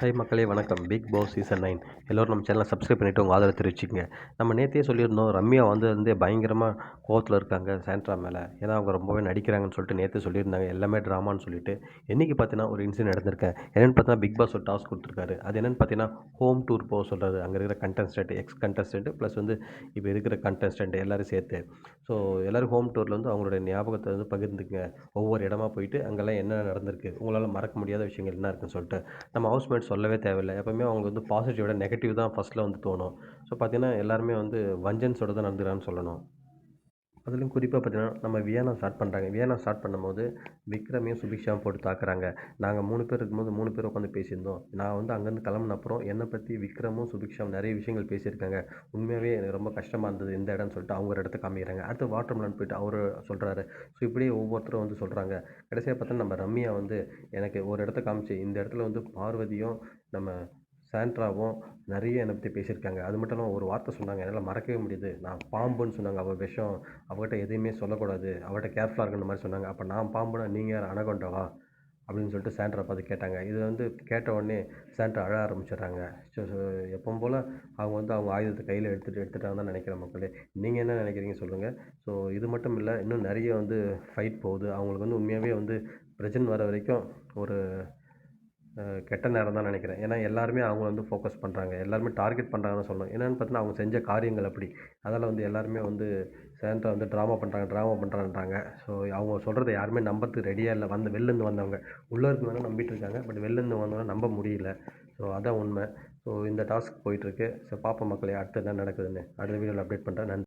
Hi மக்களே வணக்கம். Big Boss season 9 எல்லோரும் நம்ம சேனலை சப்ஸ்கிரைப் பண்ணிவிட்டு உங்கள் ஆதரவு தெரிவிச்சுக்கங்க. நம்ம நேற்றே சொல்லியிருந்தோம், ரம்யா வந்து பயங்கரமாக கோவத்தில் இருக்காங்க சாண்ட்ரா மேலே. ஏன்னா அவங்க ரொம்பவே நடிக்கிறாங்கன்னு சொல்லிட்டு நேற்று சொல்லியிருந்தாங்க, எல்லாமே ட்ராமான்னு சொல்லிட்டு. இன்றைக்கி பார்த்தீங்கன்னா ஒரு இன்சிடென்ட் நடந்திருக்கேன். என்னென்னு பார்த்தீங்கன்னா பிக் பாஸ் ஒரு டாஸ்க் கொடுத்துருக்காரு. அது என்னென்னு பார்த்தீங்கன்னா ஹோம் டூர் போக சொல்கிறாரு. அங்கே இருக்கிற கண்டஸ்டன்ட், எக்ஸ் கண்டஸ்டன்ட் ப்ளஸ் வந்து இப்போ இருக்கிற கண்டஸ்டன்ட் எல்லோரும் சேர்த்து. ஸோ எல்லோரும் ஹோம் டூரில் வந்து அவங்களுடைய ஞாபகத்தை வந்து பகிர்ந்துங்க. ஒவ்வொரு இடமா போயிட்டு அங்கெல்லாம் என்ன நடந்திருக்கு, உங்களால் மறக்க முடியாத விஷயங்கள் என்ன இருக்குன்னு சொல்லிட்டு. நம்ம ஹவுஸ்மேட் சொல்லவே தேவையில்ல. எப்பவுமே அவங்களுக்கு வந்து பாசிட்டிவ் விட நெகட்டிவ் தான் ஃபர்ஸ்ட்ல வந்து தோணும். ஸோ பார்த்தீங்கன்னா, எல்லாருமே வந்து வஞ்சன்ஸோட தான் நடந்துக்கிறாங்கன்னு சொல்லணும். அதிலும் குறிப்பா பார்த்தீங்கன்னா, நம்ம வியானா ஸ்டார்ட் பண்ணுறாங்க. வியானா ஸ்டார்ட் பண்ணும்போது, விக்ரமையும் சுபிக்ஷாவும் போட்டு தாக்குறாங்க. நாங்க 3 பேர் இருக்கும்போது 3 பேர் உட்காந்து பேசியிருந்தோம். நான் வந்து அங்கேருந்து கிளம்புன அப்புறம் என்னை பத்தி விக்ரமும், சுபிக்ஷாவும் நெறைய விஷயங்கள் பேசியிருக்காங்க. உண்மையாவே எனக்கு ரொம்ப கஷ்டமா இருந்தது இந்த இடம்னு சொல்லிட்டு அவங்க ஒரு இடத்த காமிக்கிறாங்க. அடுத்து வாட்டர்மெலன் போயிட்டு அவரு சொல்றாரு. ஸோ இப்படியே ஒவ்வொருத்தரும் வந்து சொல்றாங்க. கடைசியா பார்த்தா நம்ம ரம்யா வந்து எனக்கு ஒரு இடத்த காமிச்சு, இந்த இடத்துல வந்து பார்வதியும், நம்ம சாண்ட்ராவும் நெறைய என்னை பத்தி பேசியிருக்காங்க. அது மட்டும் இல்லாம ஒரு வார்த்தை சொன்னாங்க. என்னால மறக்கவே முடியுது. நான் பாம்புன்னு சொன்னாங்க. அவ விஷம். அவகிட்ட எதையுமே சொல்லக்கூடாது. அவகிட்ட கேர்ஃபுல்லா இருக்கணுன்ற மாரி சொன்னாங்க. அப்ப நான் பாம்புனா நீங்க யார் அனகோண்டாவா? அப்படின்னு சொல்லிட்டு சாண்ட்ரா பார்த்து கேட்டாங்க. இது வந்து கேட்ட உடனே சாண்ட்ரா அழ ஆரம்பிச்சுடுறாங்க. ஸோ எப்பவும் போல அவங்க வந்து அவங்க ஆயுதத்த கையில எடுத்துட்டாங்கன்னு தான் நெனைக்கிறேன் மக்களே. நீங்க என்ன நெனைக்கிறீங்க சொல்லுங்க. ஸோ இது மட்டும் இல்ல, இன்னும் நெறைய வந்து ஃபைட் போகுது. அவங்களுக்கு வந்து உண்மையாவே வந்து பிரஜன் வர வரைக்கும் ஒரு கெட்ட நேரம் தான் நினைக்கிறேன். ஏன்னா எல்லாருமே அவங்கள வந்து ஃபோக்கஸ் பண்ணுறாங்க. எல்லாருமே டார்கெட் பண்ணுறாங்கன்னு தான் சொல்லணும். என்னென்னு பார்த்தீங்கன்னா, அவங்க செஞ்ச காரியங்கள் அப்படி. அதால வந்து எல்லாருமே வந்து சாண்ட்ரா வந்து ட்ராமா பண்ணுறாங்கன்றாங்க. ஸோ அவங்க சொல்கிறத யாருமே நம்பறதுக்கு ரெடியா இல்ல. வெளிலேருந்து வந்தவங்க. உள்ள இருக்கவங்க நம்பிட்டு இருக்காங்க. பட் வெளிலேருந்து வந்தவங்க நம்ப முடியல. ஸோ அதான் உண்மை. ஸோ இந்த டாஸ்க் போயிட்டுருக்கு. ஸோ பார்ப்போம் மக்களே அடுத்து என்ன நடக்குதுன்னு. அடுத்த வீடியோல அப்டேட் பண்ணுறேன். நன்றி.